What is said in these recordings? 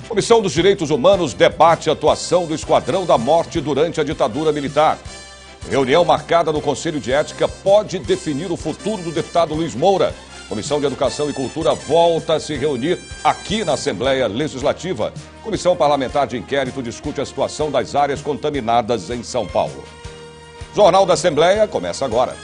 Comissão dos Direitos Humanos debate a atuação do Esquadrão da Morte durante a ditadura militar. Reunião marcada no Conselho de Ética pode definir o futuro do deputado Luiz Moura. Comissão de Educação e Cultura volta a se reunir aqui na Assembleia Legislativa. Comissão Parlamentar de Inquérito discute a situação das áreas contaminadas em São Paulo. Jornal da Assembleia começa agora.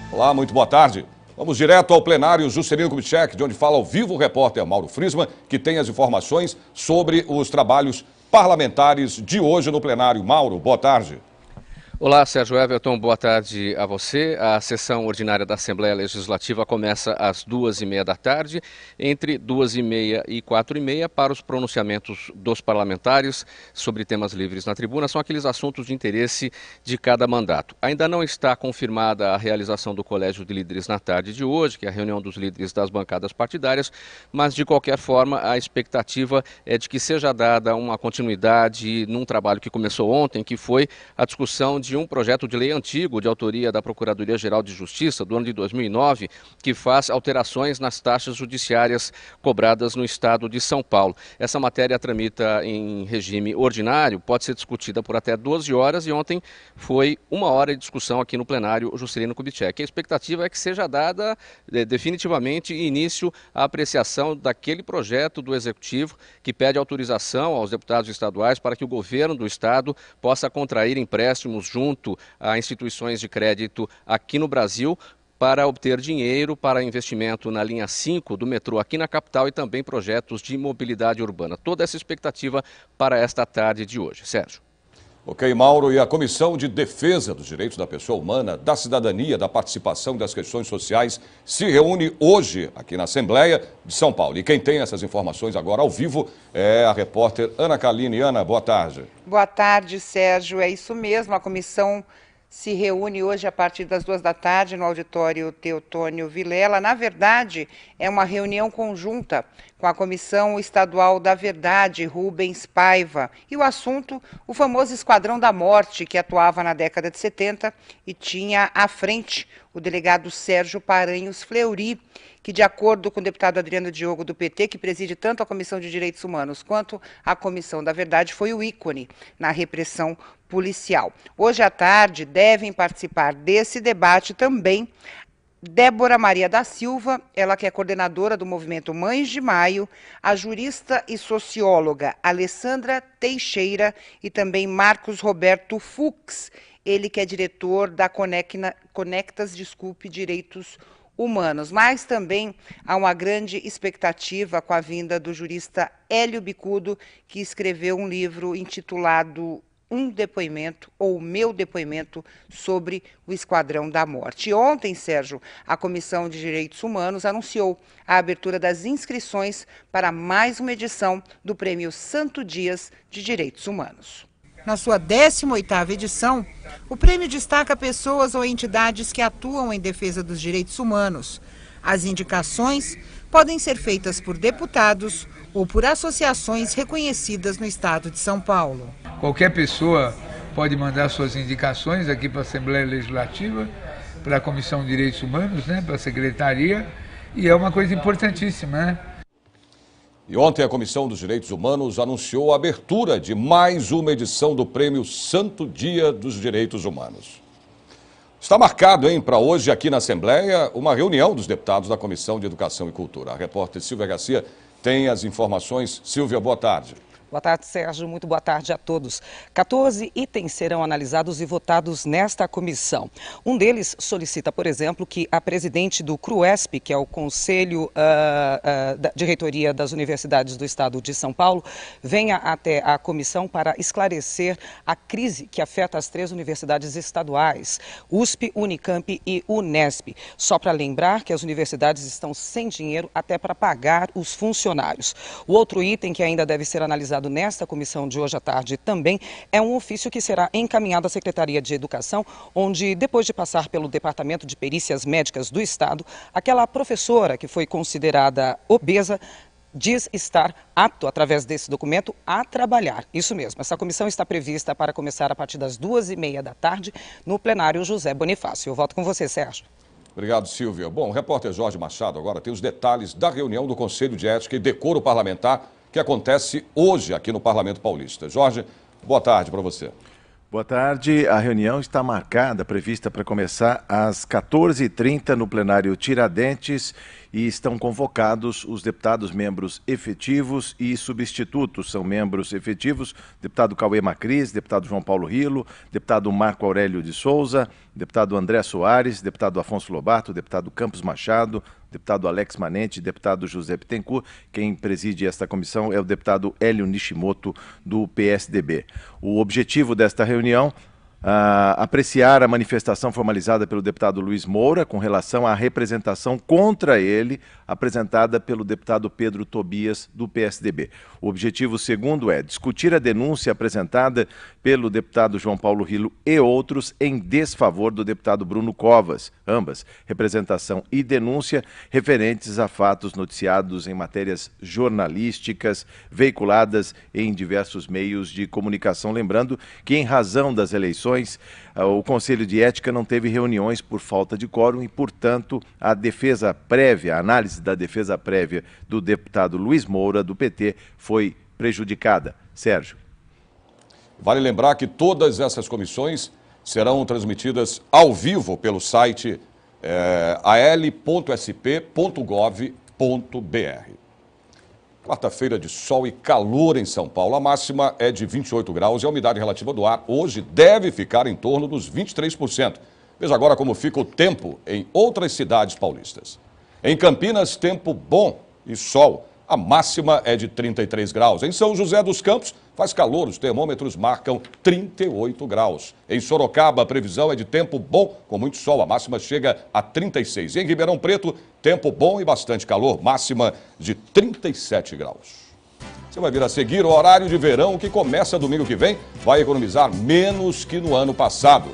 Olá, muito boa tarde. Vamos direto ao plenário Juscelino Kubitschek, de onde fala ao vivo o repórter Mauro Friesman, que tem as informações sobre os trabalhos parlamentares de hoje no plenário. Mauro, boa tarde. Olá, Sérgio Everton, boa tarde a você. A sessão ordinária da Assembleia Legislativa começa às 2h30 da tarde, entre 2h30 e 4h30, para os pronunciamentos dos parlamentares sobre temas livres na tribuna. São aqueles assuntos de interesse de cada mandato. Ainda não está confirmada a realização do Colégio de Líderes na tarde de hoje, que é a reunião dos líderes das bancadas partidárias, mas, de qualquer forma, a expectativa é de que seja dada uma continuidade num trabalho que começou ontem, que foi a discussão de um projeto de lei antigo de autoria da Procuradoria-Geral de Justiça do ano de 2009, que faz alterações nas taxas judiciárias cobradas no estado de São Paulo. Essa matéria tramita em regime ordinário, pode ser discutida por até 12 horas e ontem foi 1 hora de discussão aqui no plenário Juscelino Kubitschek. A expectativa é que seja dada definitivamente início à apreciação daquele projeto do Executivo que pede autorização aos deputados estaduais para que o governo do estado possa contrair empréstimos junto a instituições de crédito aqui no Brasil para obter dinheiro para investimento na linha 5 do metrô aqui na capital e também projetos de mobilidade urbana. Toda essa expectativa para esta tarde de hoje. Sérgio. Ok, Mauro. E a Comissão de Defesa dos Direitos da Pessoa Humana, da Cidadania, da Participação e das Questões Sociais se reúne hoje aqui na Assembleia de São Paulo. E quem tem essas informações agora ao vivo é a repórter Ana Kaline. Ana, boa tarde. Boa tarde, Sérgio. É isso mesmo, a comissão se reúne hoje a partir das 2 da tarde no auditório Teotônio Vilela. Na verdade, é uma reunião conjunta com a Comissão Estadual da Verdade, Rubens Paiva. E o assunto, o famoso Esquadrão da Morte, que atuava na década de 70 e tinha à frente o delegado Sérgio Paranhos Fleury, que, de acordo com o deputado Adriano Diogo, do PT, que preside tanto a Comissão de Direitos Humanos quanto a Comissão da Verdade, foi o ícone na repressão policial. Hoje à tarde devem participar desse debate também Débora Maria da Silva, ela que é coordenadora do movimento Mães de Maio, a jurista e socióloga Alessandra Teixeira e também Marcos Roberto Fux, ele que é diretor da Conectas Direitos Humanos. Mas também há uma grande expectativa com a vinda do jurista Hélio Bicudo, que escreveu um livro intitulado Um Depoimento, ou Meu Depoimento, sobre o Esquadrão da Morte. E ontem, Sérgio, a Comissão de Direitos Humanos anunciou a abertura das inscrições para mais uma edição do Prêmio Santo Dias de Direitos Humanos. Na sua 18ª edição, o prêmio destaca pessoas ou entidades que atuam em defesa dos direitos humanos. As indicações podem ser feitas por deputados ou por associações reconhecidas no estado de São Paulo. Qualquer pessoa pode mandar suas indicações aqui para a Assembleia Legislativa, para a Comissão de Direitos Humanos, para a Secretaria, e é uma coisa importantíssima, né? E ontem a Comissão dos Direitos Humanos anunciou a abertura de mais uma edição do Prêmio Santo Dia dos Direitos Humanos. Está marcado, para hoje aqui na Assembleia, uma reunião dos deputados da Comissão de Educação e Cultura. A repórter Silvia Garcia tem as informações. Silvia, boa tarde. Boa tarde, Sérgio. Muito boa tarde a todos. 14 itens serão analisados e votados nesta comissão. Um deles solicita, por exemplo, que a presidente do CRUESP, que é o Conselho de Reitoria das Universidades do Estado de São Paulo, venha até a comissão para esclarecer a crise que afeta as 3 universidades estaduais, USP, Unicamp e Unesp. Só para lembrar que as universidades estão sem dinheiro até para pagar os funcionários. O outro item que ainda deve ser analisado nesta comissão de hoje à tarde também é um ofício que será encaminhado à Secretaria de Educação, onde, depois de passar pelo Departamento de Perícias Médicas do Estado, aquela professora que foi considerada obesa diz estar apto, através desse documento, a trabalhar. Isso mesmo, essa comissão está prevista para começar a partir das 2h30 da tarde no plenário José Bonifácio. Eu volto com você, Sérgio. Obrigado, Silvia. Bom, o repórter Jorge Machado agora tem os detalhes da reunião do Conselho de Ética e Decoro Parlamentar que acontece hoje aqui no Parlamento Paulista. Jorge, boa tarde para você. Boa tarde. A reunião está marcada, prevista para começar às 14h30 no plenário Tiradentes e estão convocados os deputados membros efetivos e substitutos. São membros efetivos, deputado Cauê Macris, deputado João Paulo Rilo, deputado Marco Aurélio de Souza, deputado André Soares, deputado Afonso Lobato, deputado Campos Machado, deputado Alex Manente, deputado José Bittencourt. Quem preside esta comissão é o deputado Hélio Nishimoto, do PSDB. O objetivo desta reunião apreciar a manifestação formalizada pelo deputado Luiz Moura com relação à representação contra ele apresentada pelo deputado Pedro Tobias, do PSDB. O objetivo segundo é discutir a denúncia apresentada pelo deputado João Paulo Rilo e outros em desfavor do deputado Bruno Covas, ambas representação e denúncia referentes a fatos noticiados em matérias jornalísticas veiculadas em diversos meios de comunicação. Lembrando que, em razão das eleições, o Conselho de Ética não teve reuniões por falta de quórum e, portanto, a defesa prévia, a análise da defesa prévia do deputado Luiz Moura, do PT, foi prejudicada. Sérgio. Vale lembrar que todas essas comissões serão transmitidas ao vivo pelo site al.sp.gov.br. Quarta-feira de sol e calor em São Paulo. A máxima é de 28 graus e a umidade relativa do ar hoje deve ficar em torno dos 23%. Veja agora como fica o tempo em outras cidades paulistas. Em Campinas, tempo bom e sol. A máxima é de 33 graus. Em São José dos Campos, faz calor, os termômetros marcam 38 graus. Em Sorocaba, a previsão é de tempo bom, com muito sol, a máxima chega a 36. Em Ribeirão Preto, tempo bom e bastante calor, máxima de 37 graus. Você vai vir a seguir o horário de verão que começa domingo que vem, vai economizar menos que no ano passado.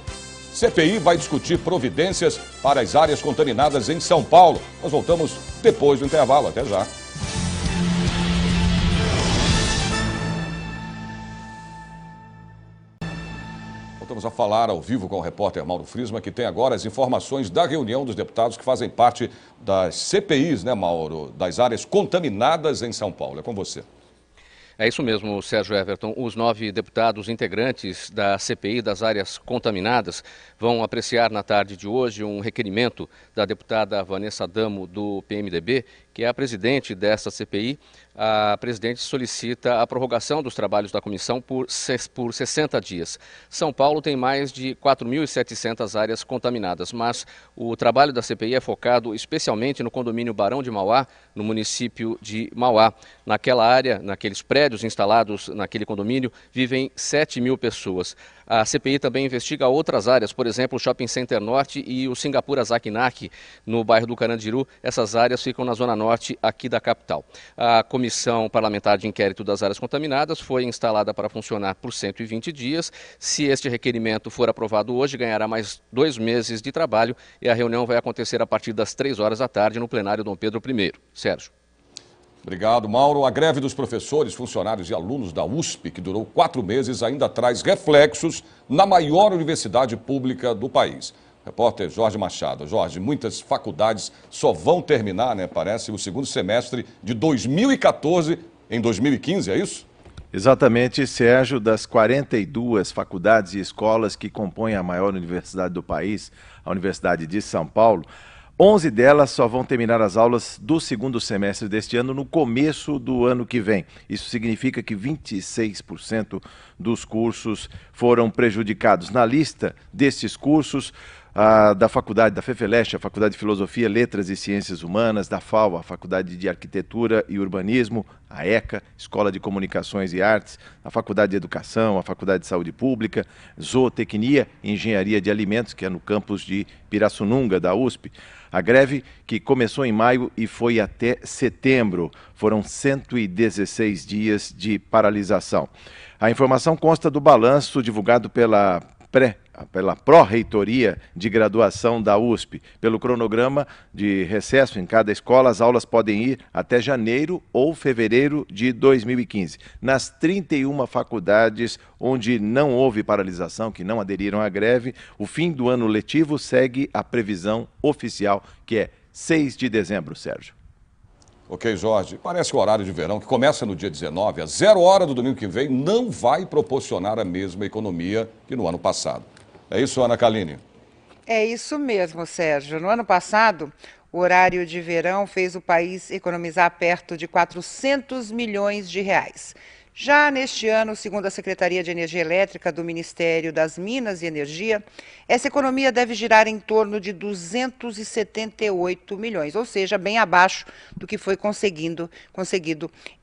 CPI vai discutir providências para as áreas contaminadas em São Paulo. Nós voltamos depois do intervalo. Até já. Voltamos a falar ao vivo com o repórter Mauro Friesman, que tem agora as informações da reunião dos deputados que fazem parte das CPIs, né, Mauro? Das áreas contaminadas em São Paulo. É com você. É isso mesmo, Sérgio Everton. Os 9 deputados integrantes da CPI das áreas contaminadas vão apreciar na tarde de hoje um requerimento da deputada Vanessa Damo, do PMDB, que é a presidente dessa CPI. A presidente solicita a prorrogação dos trabalhos da comissão por 60 dias. São Paulo tem mais de 4.700 áreas contaminadas, mas o trabalho da CPI é focado especialmente no condomínio Barão de Mauá, no município de Mauá. Naquela área, naqueles prédios instalados naquele condomínio, vivem 7.000 pessoas. A CPI também investiga outras áreas, por exemplo, o Shopping Center Norte e o Singapura Zakinak, no bairro do Carandiru. Essas áreas ficam na zona norte aqui da capital. A Comissão Parlamentar de Inquérito das Áreas Contaminadas foi instalada para funcionar por 120 dias. Se este requerimento for aprovado hoje, ganhará mais 2 meses de trabalho e a reunião vai acontecer a partir das 3 horas da tarde no plenário Dom Pedro I. Sérgio. Obrigado, Mauro. A greve dos professores, funcionários e alunos da USP, que durou 4 meses, ainda traz reflexos na maior universidade pública do país. Repórter Jorge Machado. Jorge, muitas faculdades só vão terminar, né, parece, o segundo semestre de 2014 em 2015, é isso? Exatamente, Sérgio. Das 42 faculdades e escolas que compõem a maior universidade do país, a Universidade de São Paulo, 11 delas só vão terminar as aulas do segundo semestre deste ano no começo do ano que vem. Isso significa que 26% dos cursos foram prejudicados. Na lista destes cursos, da faculdade da FEFELESH, a Faculdade de Filosofia, Letras e Ciências Humanas, da FAO, a Faculdade de Arquitetura e Urbanismo, a ECA, Escola de Comunicações e Artes, a Faculdade de Educação, a Faculdade de Saúde Pública, Zootecnia e Engenharia de Alimentos, que é no campus de Pirassununga, da USP. A greve, que começou em maio e foi até setembro, foram 116 dias de paralisação. A informação consta do balanço divulgado pela pela pró-reitoria de graduação da USP. Pelo cronograma de recesso em cada escola, as aulas podem ir até janeiro ou fevereiro de 2015. Nas 31 faculdades onde não houve paralisação, que não aderiram à greve, o fim do ano letivo segue a previsão oficial, que é 6 de dezembro, Sérgio. Ok, Jorge. Parece que o horário de verão, que começa no dia 19, às 0 hora do domingo que vem, não vai proporcionar a mesma economia que no ano passado. É isso, Ana Kaline? É isso mesmo, Sérgio. No ano passado, o horário de verão fez o país economizar perto de 400 milhões de reais. Já neste ano, segundo a Secretaria de Energia Elétrica do Ministério das Minas e Energia, essa economia deve girar em torno de 278 milhões, ou seja, bem abaixo do que foi conseguido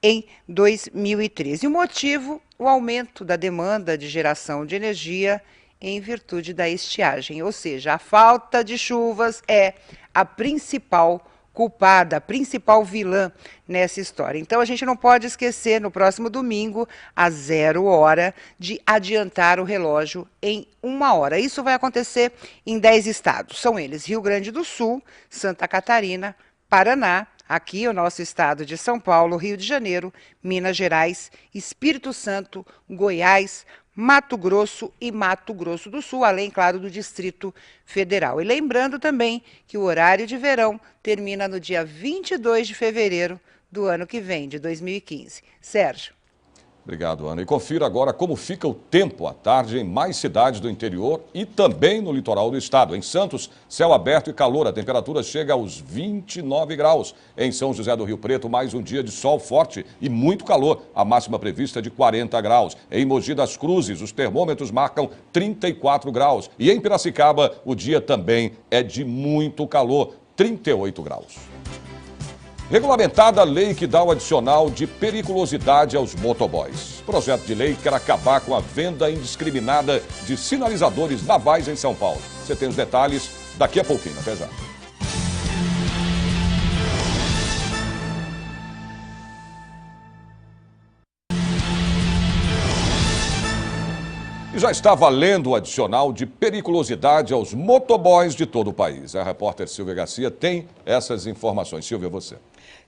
em 2013. E o motivo, o aumento da demanda de geração de energia em virtude da estiagem, ou seja, a falta de chuvas é a principal culpada, a principal vilã nessa história. Então a gente não pode esquecer, no próximo domingo, às 0 hora, de adiantar o relógio em 1 hora. Isso vai acontecer em 10 estados. São eles: Rio Grande do Sul, Santa Catarina, Paraná, aqui o nosso estado de São Paulo, Rio de Janeiro, Minas Gerais, Espírito Santo, Goiás, Mato Grosso e Mato Grosso do Sul, além, claro, do Distrito Federal. E lembrando também que o horário de verão termina no dia 22 de fevereiro do ano que vem, de 2015. Sérgio. Obrigado, Ana. E confira agora como fica o tempo à tarde em mais cidades do interior e também no litoral do estado. Em Santos, céu aberto e calor. A temperatura chega aos 29 graus. Em São José do Rio Preto, mais um dia de sol forte e muito calor. A máxima prevista é de 40 graus. Em Mogi das Cruzes, os termômetros marcam 34 graus. E em Piracicaba, o dia também é de muito calor, 38 graus. Regulamentada a lei que dá o adicional de periculosidade aos motoboys. O projeto de lei quer acabar com a venda indiscriminada de sinalizadores navais em São Paulo. Você tem os detalhes daqui a pouquinho. Até já. E já está valendo o adicional de periculosidade aos motoboys de todo o país. A repórter Silvia Garcia tem essas informações. Silvia, você.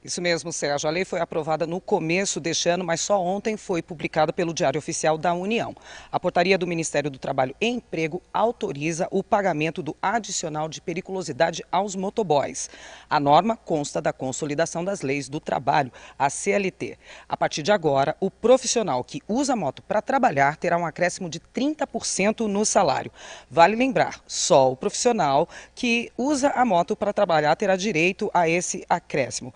Isso mesmo, Sérgio. A lei foi aprovada no começo deste ano, mas só ontem foi publicada pelo Diário Oficial da União. A portaria do Ministério do Trabalho e Emprego autoriza o pagamento do adicional de periculosidade aos motoboys. A norma consta da Consolidação das Leis do Trabalho, a CLT. A partir de agora, o profissional que usa a moto para trabalhar terá um acréscimo de 30% no salário. Vale lembrar, só o profissional que usa a moto para trabalhar terá direito a esse acréscimo.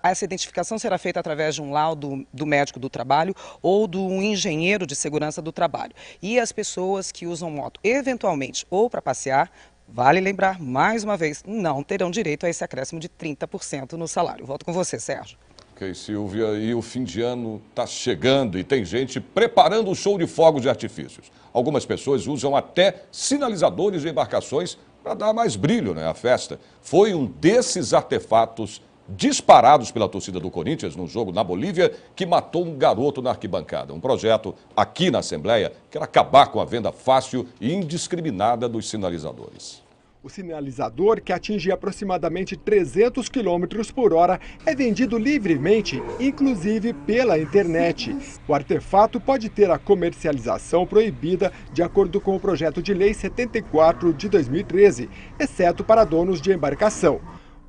Essa identificação será feita através de um laudo do médico do trabalho ou do engenheiro de segurança do trabalho. E as pessoas que usam moto eventualmente ou para passear, vale lembrar mais uma vez, não terão direito a esse acréscimo de 30% no salário. Volto com você, Sérgio. Ok, Silvia, e o fim de ano está chegando e tem gente preparando o show de fogos de artifícios. Algumas pessoas usam até sinalizadores de embarcações para dar mais brilho, né, à festa. Foi um desses artefatos disparados pela torcida do Corinthians no jogo na Bolívia que matou um garoto na arquibancada. Um projeto aqui na Assembleia quer acabar com a venda fácil e indiscriminada dos sinalizadores. O sinalizador, que atinge aproximadamente 300 km por hora, é vendido livremente, inclusive pela internet. O artefato pode ter a comercialização proibida de acordo com o projeto de lei 74 de 2013, exceto para donos de embarcação.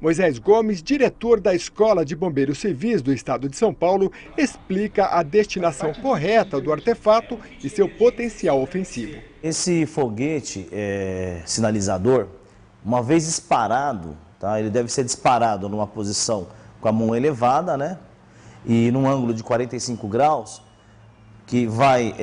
Moisés Gomes, diretor da Escola de Bombeiros Civis do Estado de São Paulo, explica a destinação correta do artefato e seu potencial ofensivo. Esse foguete sinalizador, uma vez disparado, tá? Ele deve ser disparado numa posição com a mão elevada, né? E num ângulo de 45 graus, que vai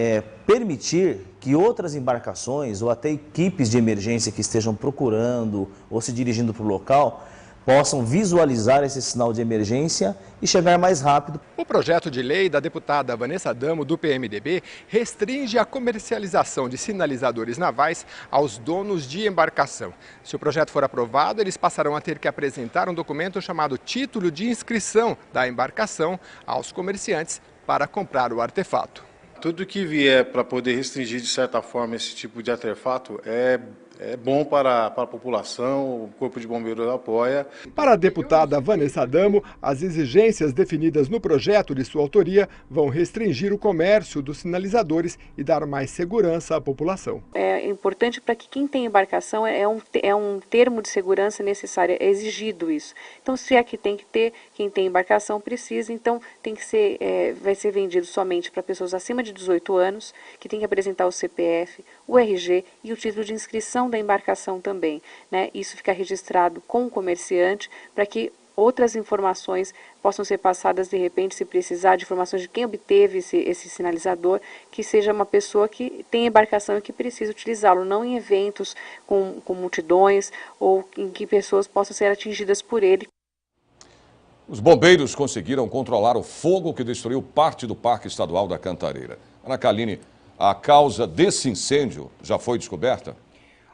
permitir que outras embarcações ou até equipes de emergência que estejam procurando ou se dirigindo para o local possam visualizar esse sinal de emergência e chegar mais rápido. O projeto de lei da deputada Vanessa Damo, do PMDB, restringe a comercialização de sinalizadores navais aos donos de embarcação. Se o projeto for aprovado, eles passarão a ter que apresentar um documento chamado Título de Inscrição da Embarcação aos comerciantes para comprar o artefato. Tudo que vier para poder restringir, de certa forma, esse tipo de artefato é bom para a população, o Corpo de Bombeiros apoia. Para a deputada Vanessa Adamo, as exigências definidas no projeto de sua autoria vão restringir o comércio dos sinalizadores e dar mais segurança à população. É importante para que quem tem embarcação é um termo de segurança necessário, é exigido isso. Então, se é que tem que ter, quem tem embarcação precisa, então tem que ser, vai ser vendido somente para pessoas acima de 18 anos, que tem que apresentar o CPF, o RG e o título de inscrição da embarcação também, né? Isso fica registrado com o comerciante para que outras informações possam ser passadas de repente, se precisar de informações de quem obteve esse sinalizador, que seja uma pessoa que tem embarcação e que precisa utilizá-lo, não em eventos com multidões ou em que pessoas possam ser atingidas por ele. Os bombeiros conseguiram controlar o fogo que destruiu parte do Parque Estadual da Cantareira. Ana Kaline, a causa desse incêndio já foi descoberta?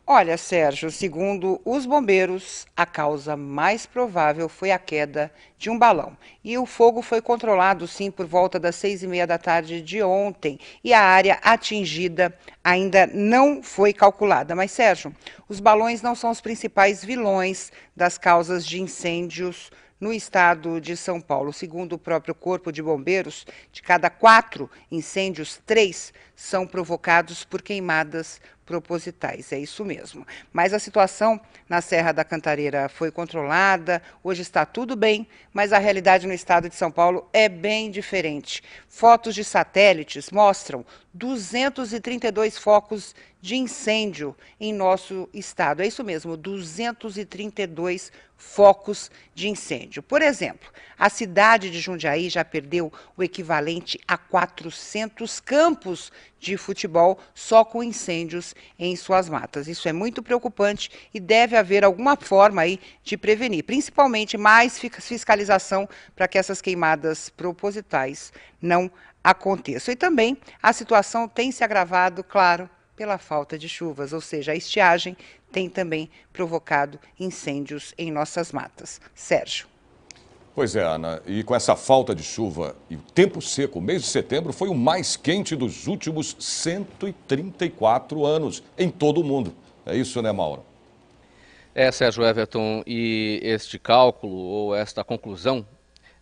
Olha, Sérgio, segundo os bombeiros, a causa mais provável foi a queda de um balão. E o fogo foi controlado, sim, por volta das 6h30 da tarde de ontem. E a área atingida ainda não foi calculada. Mas, Sérgio, os balões não são os principais vilões das causas de incêndios no estado de São Paulo. Segundo o próprio Corpo de Bombeiros, de cada 4 incêndios, 3 são provocados por queimadas propositais. É isso mesmo. Mas a situação na Serra da Cantareira foi controlada, hoje está tudo bem, mas a realidade no estado de São Paulo é bem diferente. Fotos de satélites mostram 232 focos de incêndio em nosso estado. É isso mesmo, 232 focos de incêndio. Por exemplo, a cidade de Jundiaí já perdeu o equivalente a 400 campos de futebol só com incêndios em suas matas. Isso é muito preocupante e deve haver alguma forma aí de prevenir, principalmente mais fiscalização para que essas queimadas propositais não aconteçam. E também a situação tem se agravado, claro, pela falta de chuvas, ou seja, a estiagem tem também provocado incêndios em nossas matas. Sérgio. Pois é, Ana, e com essa falta de chuva e o tempo seco, o mês de setembro foi o mais quente dos últimos 134 anos em todo o mundo. É isso, né, Mauro? Sérgio Everton, e este cálculo ou esta conclusão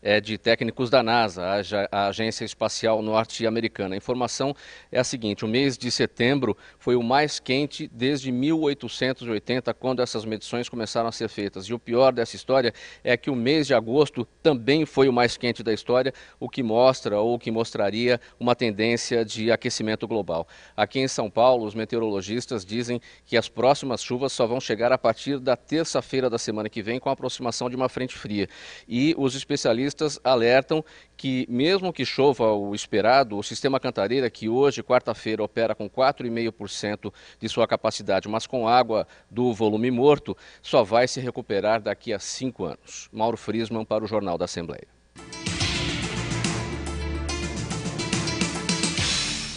é de técnicos da NASA, a Agência Espacial Norte-Americana. A informação é a seguinte: o mês de setembro foi o mais quente desde 1880, quando essas medições começaram a ser feitas. E o pior dessa história é que o mês de agosto também foi o mais quente da história, o que mostra ou que mostraria uma tendência de aquecimento global. Aqui em São Paulo, os meteorologistas dizem que as próximas chuvas só vão chegar a partir da terça-feira da semana que vem, com a aproximação de uma frente fria. E os especialistas alertam que, mesmo que chova o esperado, o sistema Cantareira, que hoje, quarta-feira, opera com 4,5% de sua capacidade, mas com água do volume morto, só vai se recuperar daqui a 5 anos. Mauro Friesman para o Jornal da Assembleia.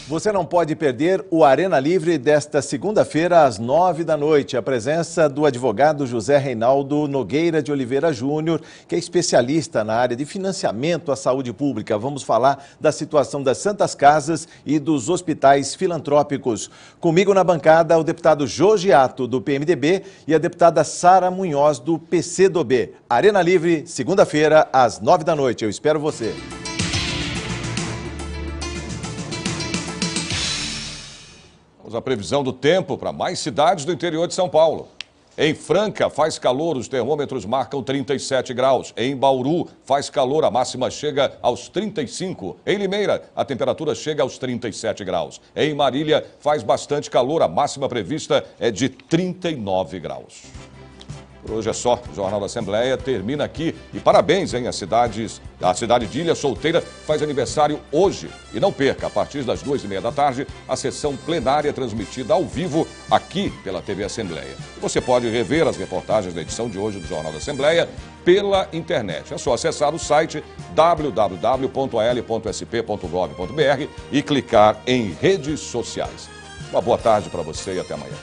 Você não pode perder o Arena Livre desta segunda-feira às 9 da noite. A presença do advogado José Reinaldo Nogueira de Oliveira Júnior, que é especialista na área de financiamento à saúde pública. Vamos falar da situação das Santas Casas e dos hospitais filantrópicos. Comigo na bancada o deputado Jô Giato, do PMDB, e a deputada Sara Munhoz, do PCdoB. Arena Livre, segunda-feira às 9 da noite. Eu espero você. A previsão do tempo para mais cidades do interior de São Paulo. Em Franca faz calor, os termômetros marcam 37 graus. Em Bauru faz calor, a máxima chega aos 35. Em Limeira, a temperatura chega aos 37 graus. Em Marília faz bastante calor, a máxima prevista é de 39 graus. Por hoje é só. O Jornal da Assembleia termina aqui. E parabéns, hein? A cidade de Ilha Solteira faz aniversário hoje. E não perca, a partir das 2h30 da tarde, a sessão plenária transmitida ao vivo aqui pela TV Assembleia. Você pode rever as reportagens da edição de hoje do Jornal da Assembleia pela internet. É só acessar o site www.al.sp.gov.br e clicar em redes sociais. Uma boa tarde para você e até amanhã.